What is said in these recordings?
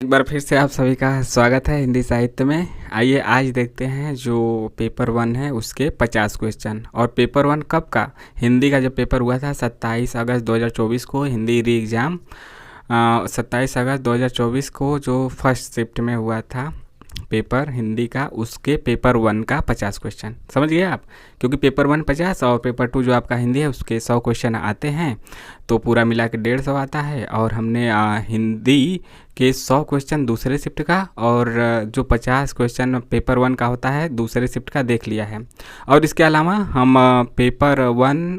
एक बार फिर से आप सभी का स्वागत है हिंदी साहित्य में। आइए आज देखते हैं जो पेपर 1 है उसके 50 क्वेश्चन। और पेपर 1 कब का? हिंदी का जब पेपर हुआ था 27 अगस्त 2024 को हिंदी री एग्ज़ाम 27 अगस्त 2024 को जो फर्स्ट शिफ्ट में हुआ था पेपर हिंदी का, उसके पेपर 1 का 50 क्वेश्चन। समझ गए आप? क्योंकि पेपर 1 50 और पेपर 2 जो आपका हिंदी है उसके 100 क्वेश्चन आते हैं, तो पूरा मिला के 150 आता है। और हमने हिंदी के 100 क्वेश्चन दूसरे शिफ्ट का और जो 50 क्वेश्चन पेपर 1 का होता है दूसरे शिफ्ट का देख लिया है। और इसके अलावा हम पेपर 1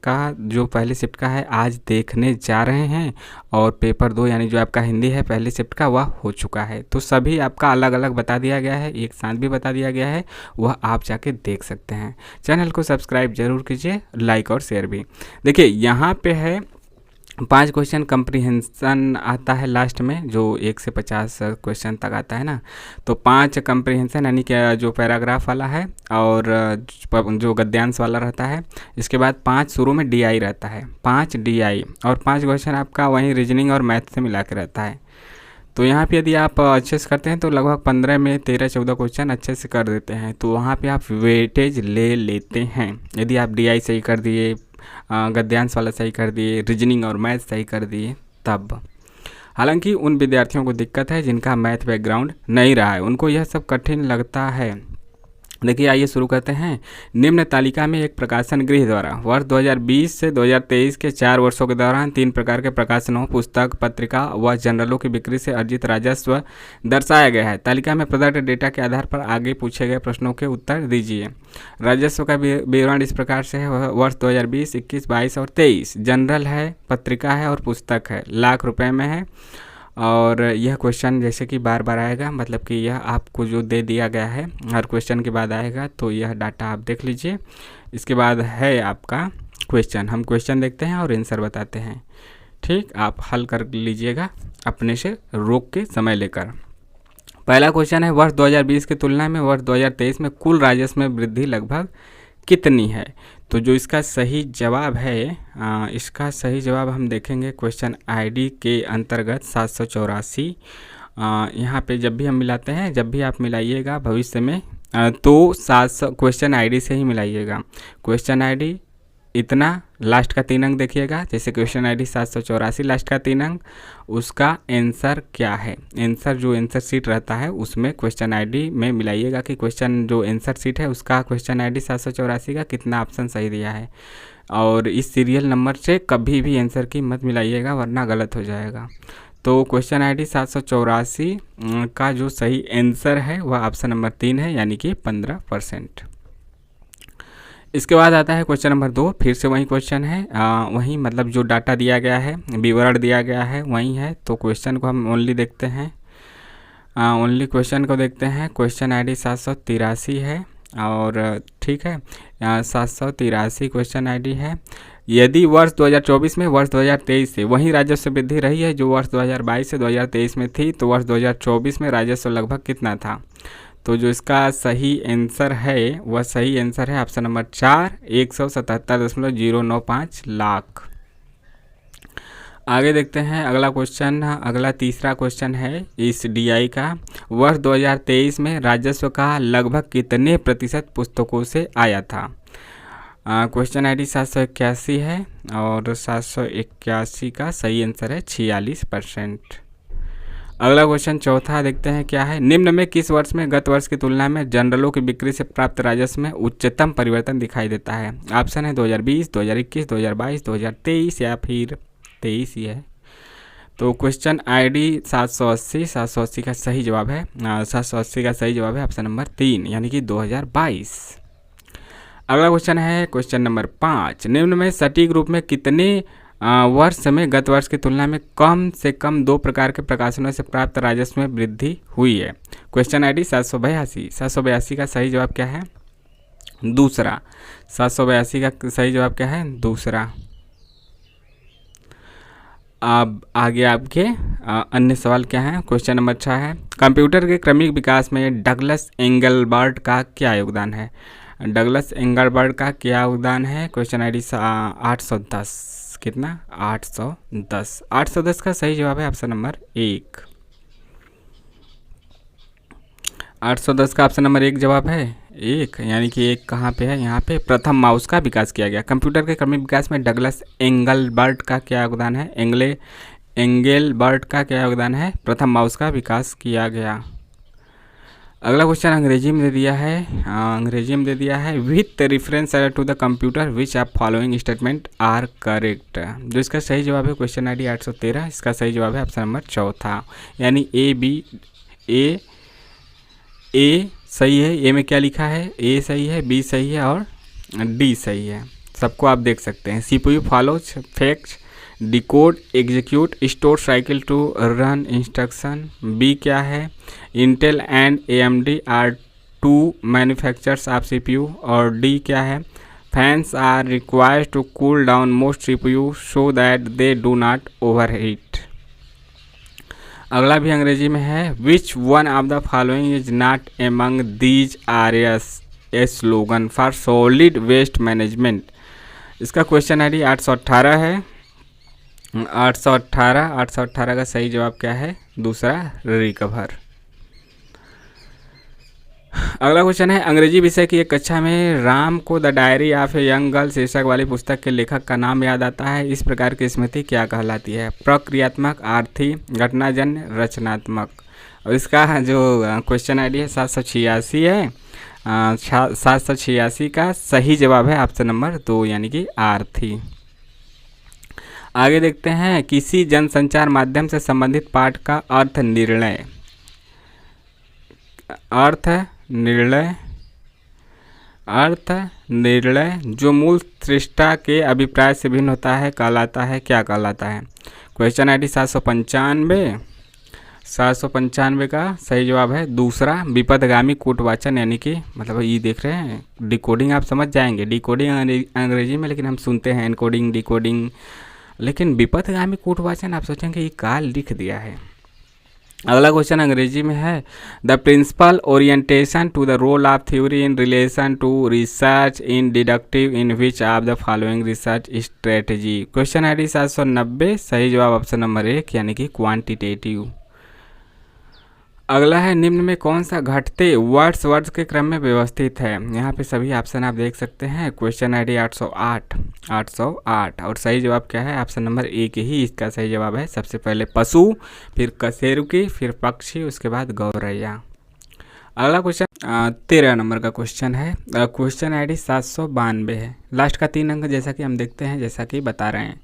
का जो पहले शिफ्ट का है आज देखने जा रहे हैं। और पेपर 2 यानी जो आपका हिंदी है पहले शिफ्ट का वह हो चुका है। तो सभी आपका अलग अलग बता दिया गया है, एक साथ भी बता दिया गया है, वह आप जाके देख सकते हैं। चैनल को सब्सक्राइब जरूर कीजिए, लाइक और शेयर भी। देखिए यहाँ पे है 5 क्वेश्चन कंप्रीहेंशन आता है लास्ट में, जो 1 से 50 क्वेश्चन तक आता है ना। तो 5 कंप्रीहेंशन यानी कि जो पैराग्राफ वाला है और जो गद्यांश वाला रहता है। इसके बाद 5 शुरू में डीआई रहता है, 5 डीआई और 5 क्वेश्चन आपका वहीं रीजनिंग और मैथ से मिला के रहता है। तो यहाँ पे यदि आप अच्छे से करते हैं तो लगभग 15 में 13-14 क्वेश्चन अच्छे से कर देते हैं। तो वहाँ पे आप वेटेज ले लेते हैं यदि आप डीआई सही कर दिए, गद्यांश वाला सही कर दिए, रीजनिंग और मैथ सही कर दिए तब। हालांकि उन विद्यार्थियों को दिक्कत है जिनका मैथ बैकग्राउंड नहीं रहा है, उनको यह सब कठिन लगता है। देखिए आइए शुरू करते हैं। निम्न तालिका में एक प्रकाशन गृह द्वारा वर्ष 2020 से 2023 के 4 वर्षों के दौरान 3 प्रकार के प्रकाशनों, पुस्तक, पत्रिका व जर्नलों की बिक्री से अर्जित राजस्व दर्शाया गया है। तालिका में प्रदत्त डेटा के आधार पर आगे पूछे गए प्रश्नों के उत्तर दीजिए। राजस्व का विवरण इस प्रकार से है। वर्ष 2020, 21, 22 और 23 जनरल है, पत्रिका है और पुस्तक है, लाख रुपए में है। और यह क्वेश्चन जैसे कि बार बार आएगा, मतलब कि यह आपको जो दे दिया गया है हर क्वेश्चन के बाद आएगा, तो यह डाटा आप देख लीजिए। इसके बाद है आपका क्वेश्चन, हम क्वेश्चन देखते हैं और आंसर बताते हैं। ठीक, आप हल कर लीजिएगा अपने से रोक के समय लेकर। पहला क्वेश्चन है, वर्ष 2020 की तुलना में वर्ष 2023 में कुल राजस्व में वृद्धि लगभग कितनी है? तो जो इसका सही जवाब है, इसका सही जवाब हम देखेंगे क्वेश्चन आईडी के अंतर्गत 784। यहाँ पे जब भी हम मिलाते हैं, जब भी आप मिलाइएगा भविष्य में तो 700 क्वेश्चन आईडी से ही मिलाइएगा। क्वेश्चन आईडी इतना, लास्ट का 3 अंक देखिएगा, जैसे क्वेश्चन आईडी 784 लास्ट का 3 अंक, उसका आंसर क्या है। आंसर जो आंसर सीट रहता है उसमें क्वेश्चन आईडी में मिलाइएगा कि क्वेश्चन जो आंसर सीट है उसका क्वेश्चन आईडी 784 का कितना ऑप्शन सही दिया है। और इस सीरियल नंबर से कभी भी आंसर की मत मिलाइएगा वरना गलत हो जाएगा। तो क्वेश्चन आईडी 784 का जो सही आंसर है वह ऑप्शन नंबर 3 है, यानी कि 15%। इसके बाद आता है क्वेश्चन नंबर 2, फिर से वही क्वेश्चन है, वही मतलब जो डाटा दिया गया है, विवरण दिया गया है वही है। तो क्वेश्चन को हम ओनली देखते हैं, ओनली क्वेश्चन को देखते हैं। क्वेश्चन आईडी 783 है और ठीक है, 783 क्वेश्चन आईडी है। यदि वर्ष 2024 में वर्ष 2023 से वही राजस्व वृद्धि रही है जो वर्ष 2022 से 2023 में थी, तो वर्ष 2024 में राजस्व लगभग कितना था? तो जो इसका सही आंसर है वह सही आंसर है ऑप्शन नंबर 4, 177.095 लाख। आगे देखते हैं अगला क्वेश्चन, अगला तीसरा क्वेश्चन है इस डीआई का। वर्ष 2023 में राजस्व का लगभग कितने प्रतिशत पुस्तकों से आया था? क्वेश्चन आईडी 781 है और 781 का सही आंसर है 46%। अगला क्वेश्चन चौथा देखते हैं क्या है। निम्न में किस वर्ष में गत वर्ष की तुलना में जनरलों की बिक्री से प्राप्त राजस्व में उच्चतम परिवर्तन दिखाई देता है? ऑप्शन है 2020, 2021, 2022, 2023 या फिर 23 ही है। तो क्वेश्चन आईडी 780 का सही जवाब है, 780 का सही जवाब है ऑप्शन नंबर 3, यानी कि 2022। अगला क्वेश्चन है क्वेश्चन नंबर 5, निम्न में सटीक रूप में कितने वर्ष में गत वर्ष की तुलना में कम से कम 2 प्रकार के प्रकाशनों से प्राप्त राजस्व में वृद्धि हुई है? क्वेश्चन आईडी 782 का सही जवाब क्या है? दूसरा। 782 का सही जवाब क्या है? दूसरा। अब आगे आपके अन्य सवाल क्या है? क्वेश्चन नंबर 6 है, कंप्यूटर के क्रमिक विकास में डगलस एंगलबर्ट का क्या योगदान है? डगलस एंगलबर्ट का क्या योगदान है? क्वेश्चन आईडी 810, कितना? 810 का सही जवाब है ऑप्शन नंबर 1। 810 का ऑप्शन नंबर 1 जवाब है। एक यानी कि एक कहाँ पे है, यहाँ पे प्रथम माउस का विकास किया गया। कंप्यूटर के क्रमिक विकास में डगलस एंगलबर्ट का क्या योगदान है? एंगेलबर्ट का क्या योगदान है? प्रथम माउस का विकास किया गया। अगला क्वेश्चन अंग्रेजी में दे दिया है, with reference to the computer which of following statement are correct. जो इसका सही जवाब है क्वेश्चन ID 813, इसका सही जवाब है ऑप्शन नंबर चौथा, यानी ए सही है। ए में क्या लिखा है? ए सही है, बी सही है और डी सही है। सबको आप देख सकते हैं। CPU follows fact, decode, execute, store cycle to run instruction. B क्या है? Intel and AMD are two manufacturers of CPU। और डी क्या है? Fans are required to cool down most CPU so that they do not overheat. अगला भी अंग्रेजी में है, which one of the following is not among these are a slogan for solid waste management. इसका question ID 818 है। 818 का सही जवाब क्या है? दूसरा, रिकवर। अगला क्वेश्चन है, अंग्रेजी विषय की एक कक्षा में राम को the diary of a young girl शीर्षक वाली पुस्तक के लेखक का नाम याद आता है। इस प्रकार की स्मृति क्या कहलाती है? प्रक्रियात्मक, आर्थी, घटनाजन्य, रचनात्मक। और इसका जो क्वेश्चन ID है 786 है। 786 का सही जवाब है ऑप्शन नंबर 2, यानी कि आर्थी। आगे देखते हैं, किसी जनसंचार माध्यम से संबंधित पाठ का अर्थ निर्णय जो मूल सृष्टा के अभिप्राय से भिन्न होता है कहलाता है, क्या कहलाता है? क्वेश्चन ID 795 का सही जवाब है दूसरा, विपथगामी कूटवाचन, यानी कि मतलब ये देख रहे हैं, डिकोडिंग आप समझ जाएंगे। डिकोडिंग अंग्रेजी में, लेकिन हम सुनते हैं एनकोडिंग, डिकोडिंग, लेकिन विपथगामी कूटवाचन आप सोचेंगे ये का लिख दिया है। अगला क्वेश्चन अंग्रेजी में है, the principle orientation to the role of theory in relation to research in deductive in which of the following research strategy. Question ID 790, सही जवाब ऑप्शन नंबर 1, यानी कि क्वांटिटेटिव। अगला है, निम्न में कौन सा घटते वर्ड्स के क्रम में व्यवस्थित है? यहाँ पे सभी ऑप्शन आप देख सकते हैं। क्वेश्चन ID 808 और सही जवाब क्या है? ऑप्शन नंबर 1 ही इसका सही जवाब है। सबसे पहले पशु, फिर कशेरुकी, फिर पक्षी, उसके बाद गौरैया। अगला क्वेश्चन 13 नंबर का क्वेश्चन है। क्वेश्चन ID 792 है। लास्ट का 3 अंक जैसा कि हम देखते हैं, जैसा कि बता रहे हैं,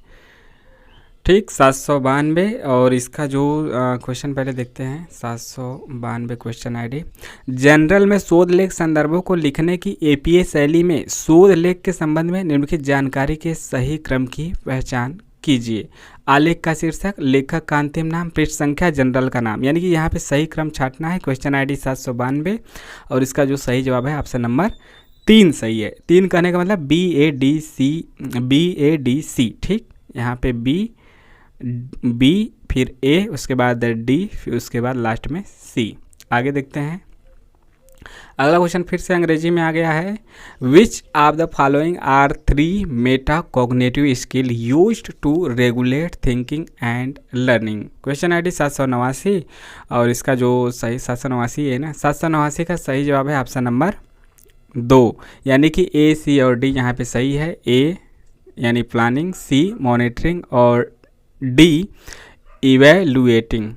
ठीक 792। और इसका जो क्वेश्चन पहले देखते हैं, 792 क्वेश्चन ID, जनरल में शोध लेख संदर्भों को लिखने की APA शैली में शोध लेख के संबंध में निम्नलिखित जानकारी के सही क्रम की पहचान कीजिए। आलेख का शीर्षक, लेखक का अंतिम नाम, पृष्ठ संख्या, जनरल का नाम, यानी कि यहाँ पे सही क्रम छांटना है। क्वेश्चन ID 792 और इसका जो सही जवाब है ऑप्शन नंबर 3 सही है। 3 कहने का मतलब BADC, ठीक, यहाँ पे B फिर A, उसके बाद D, फिर उसके बाद लास्ट में C। आगे देखते हैं। अगला क्वेश्चन फिर से अंग्रेजी में आ गया है, which of the following are 3 meta cognitive skill used to regulate thinking and learning. Question ID 789 और इसका जो सही 789 है ना, 789 का सही जवाब है ऑप्शन नंबर 2, यानी कि A, C और D यहाँ पे सही है। A यानी प्लानिंग, C मॉनिटरिंग और D इवेलुएटिंग।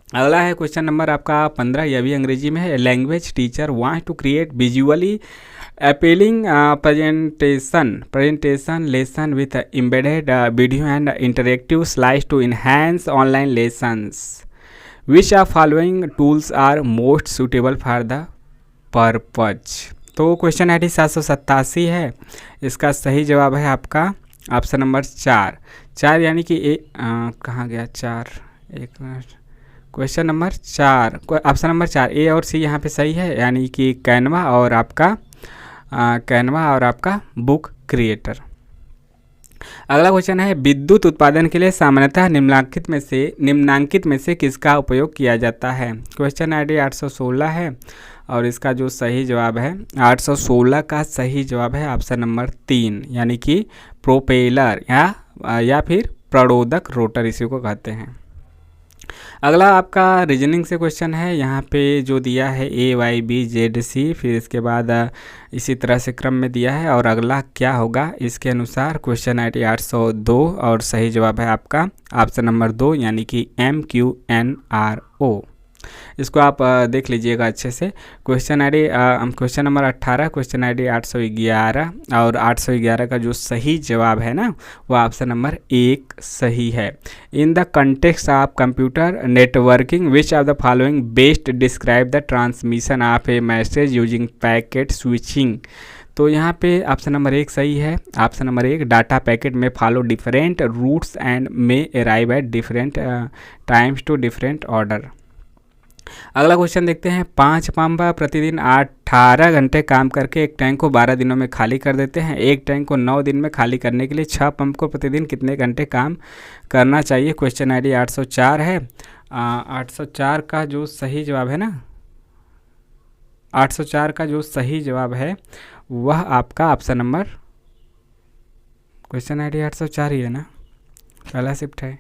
अगला है क्वेश्चन नंबर आपका 15, यह भी अंग्रेजी में है। Language teacher want to create visually appealing presentation lesson with embedded video and interactive slides to enhance online lessons. Which of following tools are most suitable for the purpose? तो question ID 787 है। इसका सही जवाब है आपका option number 4 यानी कि कहाँ गया 4, एक minute, question number 4, option number 4 A और C यहाँ पे सही है, यानी कि कैनवा और आपका बुक क्रिएटर। अगला क्वेश्चन है, विद्युत उत्पादन के लिए सामान्यतः निम्नांकित में से किसका उपयोग किया जाता है? क्वेश्चन ID 816 है और इसका जो सही जवाब है 816 का सही जवाब है ऑप्शन नंबर 3, यानी कि प्रोपेलर या फिर प्रणोदक रोटर इसी को कहते हैं। अगला आपका रीजनिंग से क्वेश्चन है। यहाँ पे जो दिया है ए वाई बी जेड सी, फिर इसके बाद इसी तरह से क्रम में दिया है और अगला क्या होगा इसके अनुसार। क्वेश्चन आई डी 802 और सही जवाब है आपका ऑप्शन नंबर 2 यानी कि MQNRO। इसको आप देख लीजिएगा अच्छे से। Question number 18 question I D 811 और 811 का जो सही जवाब है ना वो ऑप्शन नंबर 1 सही है। In the context of computer networking which of the following best describe the transmission of a message using packet switching. तो यहाँ पे ऑप्शन नंबर 1 सही है। Option number 1 data packet may follow different routes and may arrive at different times to different order. अगला question देखते हैं। 5 pump प्रतिदिन 18 घंटे काम करके एक टैंक को 12 दिनों में खाली कर देते हैं। एक टैंक को 9 दिन में खाली करने के लिए 6 पंप को प्रतिदिन कितने घंटे काम करना चाहिए। क्वेश्चन आई डी 804 है। 804 का जो सही जवाब है ना, 804 का जो सही जवाब है वह आपका option number, question I D 804 ही है ना, पहला शिफ्ट है,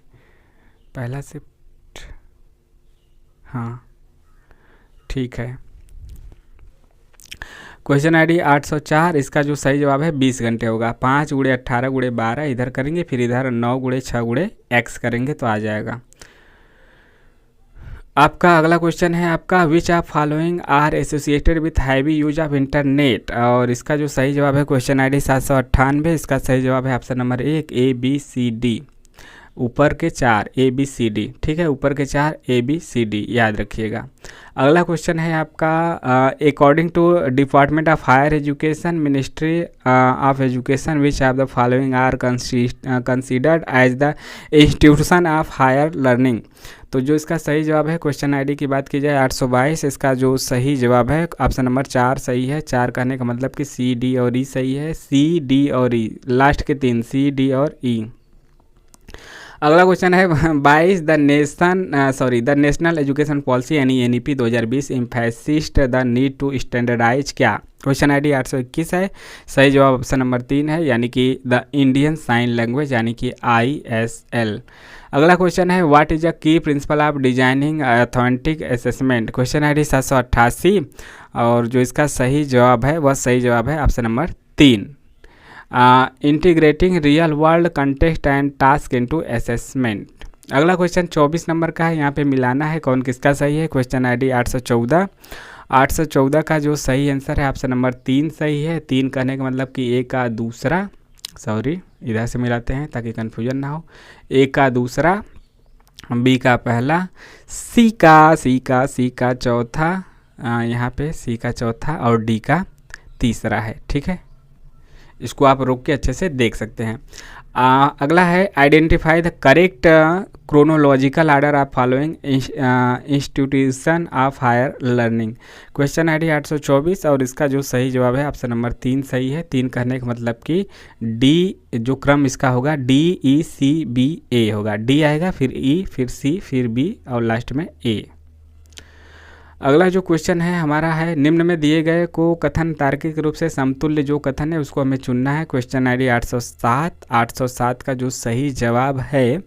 पहला शिफ्ट, हाँ ठीक है। क्वेश्चन आई डी 804 इसका जो सही जवाब है 20 घंटे होगा। 5 × 18 × 12 इधर करेंगे, फिर इधर 9 × 6 × x करेंगे तो आ जाएगा। आपका अगला क्वेश्चन है आपका which of following are associated with heavy use of internet, और इसका जो सही जवाब है क्वेश्चन आई डी 798 इसका सही जवाब है ऑप्शन नंबर 1 ABCD। ऊपर के 4 ABCD, ठीक है, ऊपर के 4 ABCD याद रखिएगा। अगला क्वेश्चन है आपका according to department of higher education ministry of education which of the following are considered as the institution of higher learning. तो जो इसका सही जवाब है क्वेश्चन आईडी की बात की जाए 822, इसका जो सही जवाब है ऑप्शन नंबर 4 सही है। 4 कहने का मतलब कि C D और E सही है। C D और E लास्ट के 3 C D और E। अगला क्वेश्चन है 22 द नेशनल एजुकेशन पॉलिसी यानी NEP 2020 emphasised the need to standardise क्या। क्वेश्चन आई डी 821 है। सही जवाब ऑप्शन नंबर 3 है यानी कि द इंडियन साइन लैंग्वेज यानी कि ISL। अगला क्वेश्चन है what is the key principle of designing authentic assessment. Question I D 788 और जो इसका सही जवाब है वह सही जवाब है option number 3 integrating real world context and task into assessment. अगला क्वेश्चन 24 नंबर का है, यहाँ पे मिलाना है कौन किसका सही है। क्वेश्चन आई डी 814 का जो सही आंसर है ऑप्शन नंबर 3 सही है। 3 कहने का मतलब कि A का दूसरा, सॉरी इधर से मिलाते हैं ताकि कन्फ्यूजन ना हो, A का दूसरा, B का पहला, C का चौथा, यहाँ पे C का चौथा और D का तीसरा है, ठीक है। इसको आप रोक के अच्छे से देख सकते हैं। अगला है identify the correct chronological order of following institution of higher learning. Question I D 824 और इसका जो सही जवाब है ऑप्शन नंबर 3 सही है। 3 कहने का मतलब कि D जो क्रम इसका होगा DECBA होगा। D आएगा फिर E फिर C फिर B और लास्ट में A। अगला जो क्वेश्चन है हमारा है निम्न में दिए गए को कथन तार्किक रूप से समतुल्य जो कथन है उसको हमें चुनना है। क्वेश्चन आई डी 807 का जो सही जवाब है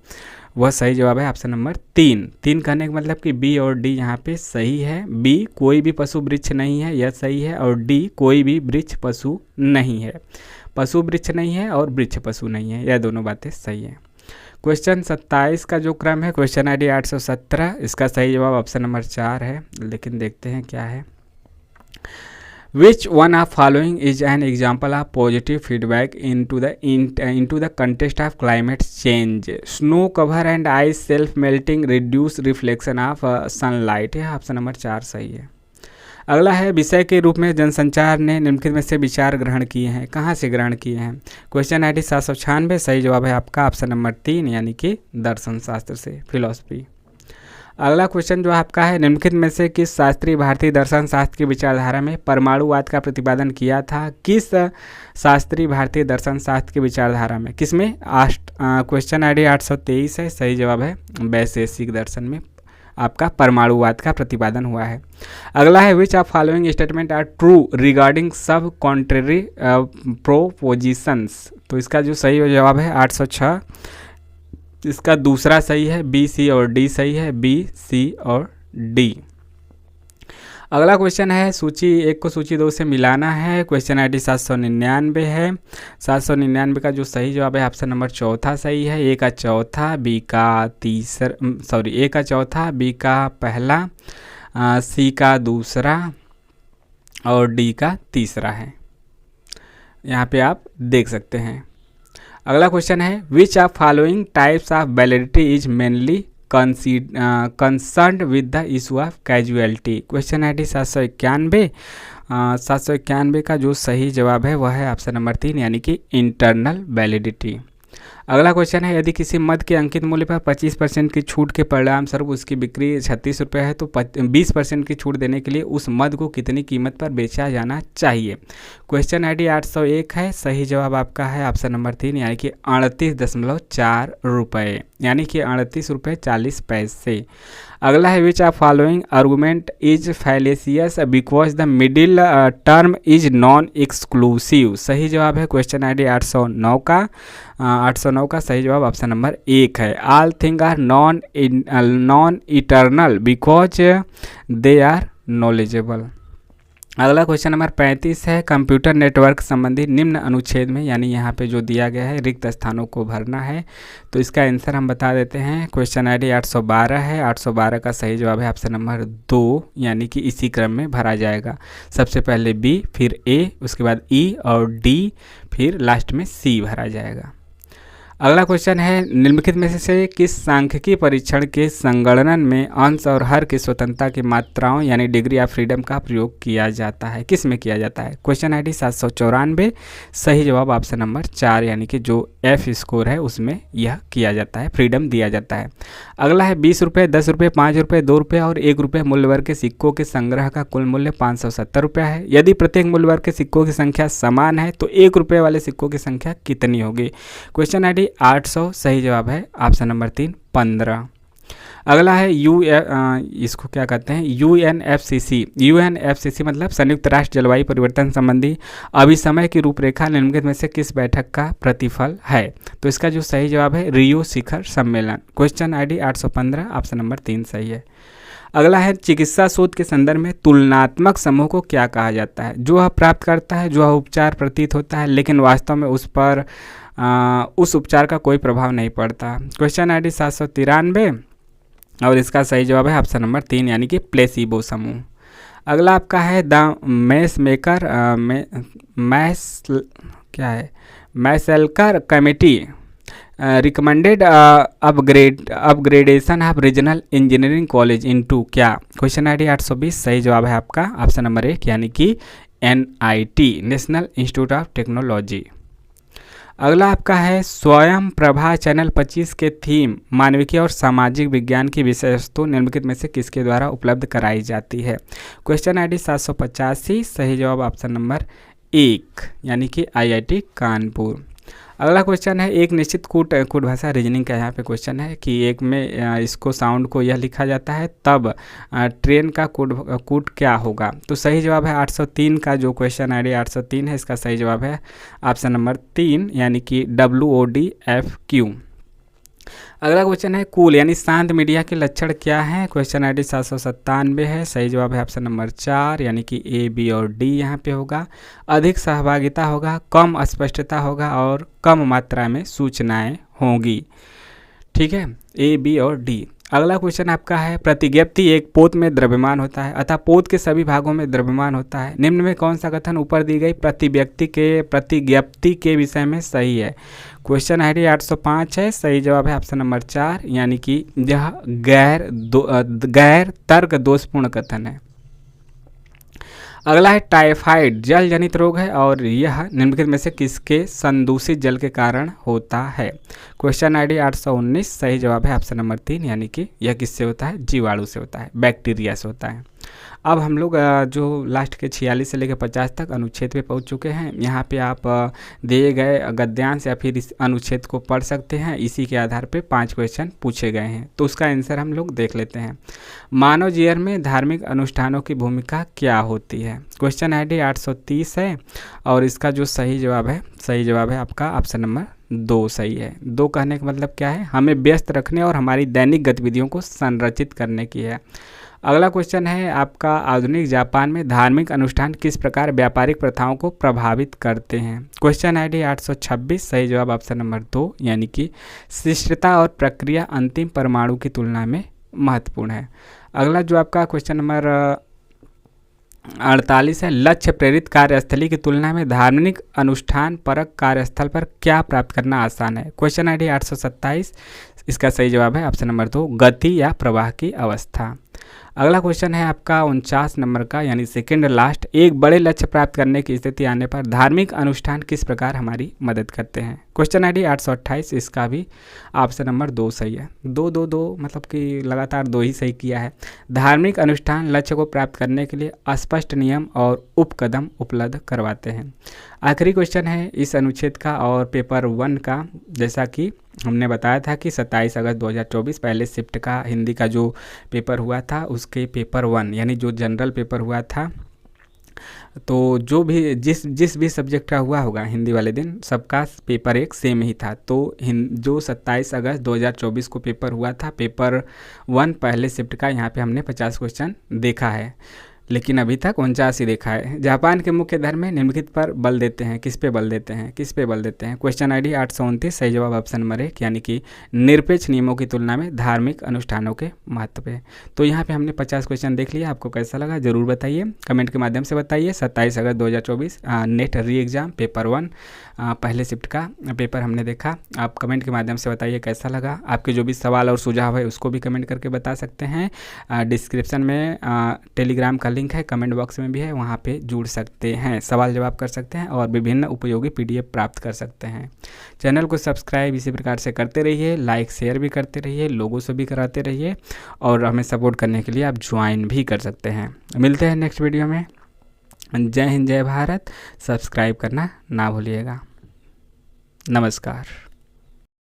वह सही जवाब है ऑप्शन नंबर 3 कहने का मतलब कि B और D यहाँ पे सही है। B कोई भी पशु वृक्ष नहीं है, यह सही है, और D कोई भी वृक्ष पशु नहीं है। पशु वृक्ष नहीं है और वृक्ष पशु नहीं है, यह दोनों बातें सही है। क्वेश्चन 27 का जो क्रम है क्वेश्चन आई डी 817 इसका सही जवाब ऑप्शन नंबर 4 है, लेकिन देखते हैं क्या है। Which one of following is an example of positive feedback into the context of climate change. Snow cover and ice self melting reduce reflection of sunlight, यह ऑप्शन नंबर 4 सही है। अगला है विषय के रूप में जनसंचार ने निम्नलिखित में से विचार ग्रहण किए हैं, कहाँ से ग्रहण किए हैं। क्वेश्चन आई डी 796 सही जवाब है आपका ऑप्शन नंबर 3 यानी कि दर्शन शास्त्र से, फिलॉसफी। अगला क्वेश्चन जो आपका है निम्नलिखित में से किस शास्त्रीय भारतीय दर्शन शास्त्र की विचारधारा में परमाणुवाद का प्रतिपादन किया था। किस शास्त्रीय भारतीय दर्शन शास्त्र की विचारधारा में, किसमें। क्वेश्चन आई डी 823 है, सही जवाब है वैशेषिक दर्शन में आपका परमाणुवाद का प्रतिपादन हुआ है। अगला है which of following statement are true regarding subcontrary propositions. तो इसका जो सही जवाब है 806 इसका दूसरा सही है, बी, सी और डी सही है, बी, सी और डी। अगला क्वेश्चन है सूची 1 को सूची 2 से मिलाना है। क्वेश्चन ID 799 है। 799 का जो सही जवाब है ऑप्शन नंबर चौथा सही है। ए का चौथा, बी का तीसरा, सॉरी ए का चौथा, बी का पहला, सी का दूसरा और डी का तीसरा है। यहाँ पे आप देख सकते हैं। अगला क्वेश्चन है which of following types of validity is mainly concerned with the issue of casualty. Question ID 791 का जो सही जवाब है वह है ऑप्शन नंबर 3 यानी कि इंटरनल वैलिडिटी। अगला क्वेश्चन है यदि किसी मद के अंकित मूल्य पर 25% की छूट के परिणाम स्वरूप उसकी बिक्री 36 रुपये है तो 20% की छूट देने के लिए उस मद को कितनी कीमत पर बेचा जाना चाहिए। क्वेश्चन ID 801 है। सही जवाब आपका है ऑप्शन नंबर 3 यानी कि 38.4 रुपये, यानी कि 38 रुपये 40 पैसे। अगला है which of following argument is fallacious because the middle term is non exclusive. सही जवाब है क्वेश्चन ID 809 का सही जवाब ऑप्शन नंबर 1 है। All thing are non eternal because they are knowledgeable. अगला क्वेश्चन नंबर 35 है कंप्यूटर नेटवर्क संबंधी निम्न अनुच्छेद में, यानी यहाँ पे जो दिया गया है रिक्त स्थानों को भरना है, तो इसका आंसर हम बता देते हैं। क्वेश्चन ID 812 है। 812 का सही जवाब है ऑप्शन नंबर 2, यानी कि इसी क्रम में भरा जाएगा। सबसे पहले B, फिर A, उसके बाद E और D, फिर लास्ट में C भरा जाएगा। अगला क्वेश्चन है निम्नलिखित में से किस सांख्यिकी परीक्षण के संगणन में अंश और हर की स्वतंत्रता की मात्राओं यानी डिग्री ऑफ फ्रीडम का प्रयोग किया जाता है, किस में किया जाता है। क्वेश्चन ID 794, सही जवाब ऑप्शन नंबर 4 यानी कि जो F स्कोर है उसमें यह किया जाता है, फ्रीडम दिया जाता है। अगला है 20 रुपये, 10 रुपये, 5 रुपये, 2 रुपये और 1 रुपये मूल्य वर्ग के सिक्कों के संग्रह का कुल मूल्य 570 रुपये है। यदि प्रत्येक मूल्य वर्ग के सिक्कों की संख्या समान है तो 1 रुपये वाले सिक्कों की संख्या कितनी होगी। क्वेश्चन ID 800, सही जवाब है ऑप्शन नंबर 3 15। अगला है इसको क्या कहते हैं UNFCCC। UNFCCC मतलब संयुक्त राष्ट्र जलवायु परिवर्तन संबंधी अभिसमय की रूपरेखा निम्नलिखित में से किस बैठक का प्रतिफल है। तो इसका जो सही जवाब है रियो शिखर सम्मेलन। क्वेश्चन ID 815 ऑप्शन नंबर 3 सही है। अगला है चिकित्सा शोध के संदर्भ में तुलनात्मक समूह को क्या कहा जाता है। जो वह प्राप्त करता है, जो वह उपचार प्रतीत होता है लेकिन वास्तव में उस पर उस उपचार का कोई प्रभाव नहीं पड़ता। क्वेश्चन ID 793 और इसका सही जवाब है ऑप्शन नंबर 3 यानी कि प्लेसिबो समूह। अगला आपका है द मैस मेकर Mashelkar committee recommended upgradation of regional engineering college into क्या। क्वेश्चन ID 820, सही जवाब है आपका ऑप्शन नंबर 1 यानी कि NIT national institute of technology. अगला आपका है स्वयं प्रभा चैनल 25 के थीम मानविकी और सामाजिक विज्ञान की विषय वस्तु निम्नलिखित में से किसके द्वारा उपलब्ध कराई जाती है। क्वेश्चन ID 785, सही जवाब ऑप्शन नंबर 1 यानी कि IIT कानपुर। अगला क्वेश्चन है एक निश्चित कूट भाषा रीजनिंग का यहाँ पे क्वेश्चन है कि एक में इसको साउंड को यह लिखा जाता है तब ट्रेन का कूट क्या होगा। तो सही जवाब है 803 का जो क्वेश्चन ID 803 है, इसका सही जवाब है ऑप्शन नंबर 3 यानी कि WODFQ। अगला क्वेश्चन है कूल यानी शांत मीडिया के लक्षण क्या हैं। क्वेश्चन ID 797 है। सही जवाब है ऑप्शन नंबर 4 यानी कि A, B और D यहाँ पे होगा। अधिक सहभागिता होगा, कम स्पष्टता होगा और कम मात्रा में सूचनाएं होंगी। ठीक है, A, B और D। अगला क्वेश्चन आपका है प्रतिज्ञप्ति एक पोत में द्रव्यमान होता है अतः पोत के सभी भागों में द्रव्यमान होता है। निम्न में कौन सा कथन ऊपर दी गई प्रतिज्ञप्ति के विषय में सही है। क्वेश्चन ID 805 है। सही जवाब है ऑप्शन नंबर 4 यानी कि यह गैर तर्क दोषपूर्ण कथन है। अगला है टाइफाइड जल जनित रोग है और यह निम्नलिखित में से किसके संदूषित जल के कारण होता है। क्वेश्चन ID 819, सही जवाब है ऑप्शन नंबर 3 यानी कि यह किससे होता है, जीवाणु से होता है, बैक्टीरिया से होता है। अब हम लोग जो लास्ट के 46 से लेकर 50 तक अनुच्छेद पे पहुंच चुके हैं। यहाँ पे आप दिए गए गद्यांश या फिर इस अनुच्छेद को पढ़ सकते हैं। इसी के आधार पे 5 क्वेश्चन पूछे गए हैं, तो उसका आंसर हम लोग देख लेते हैं। मानव जीवन में धार्मिक अनुष्ठानों की भूमिका क्या होती है। क्वेश्चन ID 830 है और इसका जो सही जवाब है आपका ऑप्शन नंबर 2 सही है। 2 कहने का मतलब क्या है, हमें व्यस्त रखने और हमारी दैनिक गतिविधियों को संरचित करने की है। अगला क्वेश्चन है आपका, आधुनिक जापान में धार्मिक अनुष्ठान किस प्रकार व्यापारिक प्रथाओं को प्रभावित करते हैं। क्वेश्चन ID 826, सही जवाब ऑप्शन नंबर 2 यानी कि शिष्टता और प्रक्रिया अंतिम परमाणु की तुलना में महत्वपूर्ण है। अगला जो आपका क्वेश्चन नंबर 48 है, लक्ष्य प्रेरित कार्यस्थली की तुलना में धार्मिक अनुष्ठान परक कार्यस्थल पर क्या प्राप्त करना आसान है। क्वेश्चन ID 827, इसका सही जवाब है ऑप्शन नंबर 2, गति या प्रवाह की अवस्था। अगला क्वेश्चन है आपका 49 नंबर का, यानी सेकंड लास्ट, एक बड़े लक्ष्य प्राप्त करने की स्थिति आने पर धार्मिक अनुष्ठान किस प्रकार हमारी मदद करते हैं। क्वेश्चन ID 828, इसका भी ऑप्शन नंबर 2 सही है। 2 मतलब कि लगातार 2 ही सही किया है। धार्मिक अनुष्ठान लक्ष्य को प्राप्त करने के लिए स्पष्ट नियम और उपकदम उपलब्ध करवाते हैं। आखिरी क्वेश्चन है इस अनुच्छेद का और पेपर 1 का, जैसा कि हमने बताया था कि 27 अगस्त 2024 पहले शिफ्ट का हिंदी का जो पेपर हुआ था उसके पेपर 1 यानी जो जनरल पेपर हुआ था, तो जो भी जिस भी सब्जेक्ट का हुआ होगा हिंदी वाले दिन, सबका पेपर 1 सेम ही था। तो जो 27 अगस्त 2024 को पेपर हुआ था पेपर 1 पहले शिफ्ट का, यहाँ पे हमने 50 क्वेश्चन देखा है, लेकिन अभी तक 49 ही देखा है। जापान के मुख्य धर्म में निम्नलिखित पर बल देते हैं, किस पे बल देते हैं, किस पे बल देते हैं। क्वेश्चन ID 829, सही जवाब ऑप्शन नंबर 1 यानी कि निरपेक्ष नियमों की तुलना में धार्मिक अनुष्ठानों के महत्व पे। तो यहाँ पे हमने 50 क्वेश्चन देख लिया, आपको कैसा लगा जरूर बताइए, कमेंट के माध्यम से बताइए। 27 अगस्त 2024 नेट री एग्ज़ाम पेपर 1 पहले शिफ्ट का पेपर हमने देखा, आप कमेंट के माध्यम से बताइए कैसा लगा। आपके जो भी सवाल और सुझाव है उसको भी कमेंट करके बता सकते हैं। डिस्क्रिप्शन में टेलीग्राम का लिंक है, कमेंट बॉक्स में भी है, वहाँ पे जुड़ सकते हैं, सवाल जवाब कर सकते हैं और विभिन्न उपयोगी PDF प्राप्त कर सकते हैं। चैनल को सब्सक्राइब इसी प्रकार से करते रहिए, लाइक शेयर भी करते रहिए, लोगों से भी कराते रहिए और हमें सपोर्ट करने के लिए आप ज्वाइन भी कर सकते हैं। मिलते हैं नेक्स्ट वीडियो में। जय हिंद जय भारत, सब्सक्राइब करना ना भूलिएगा। नमस्कार।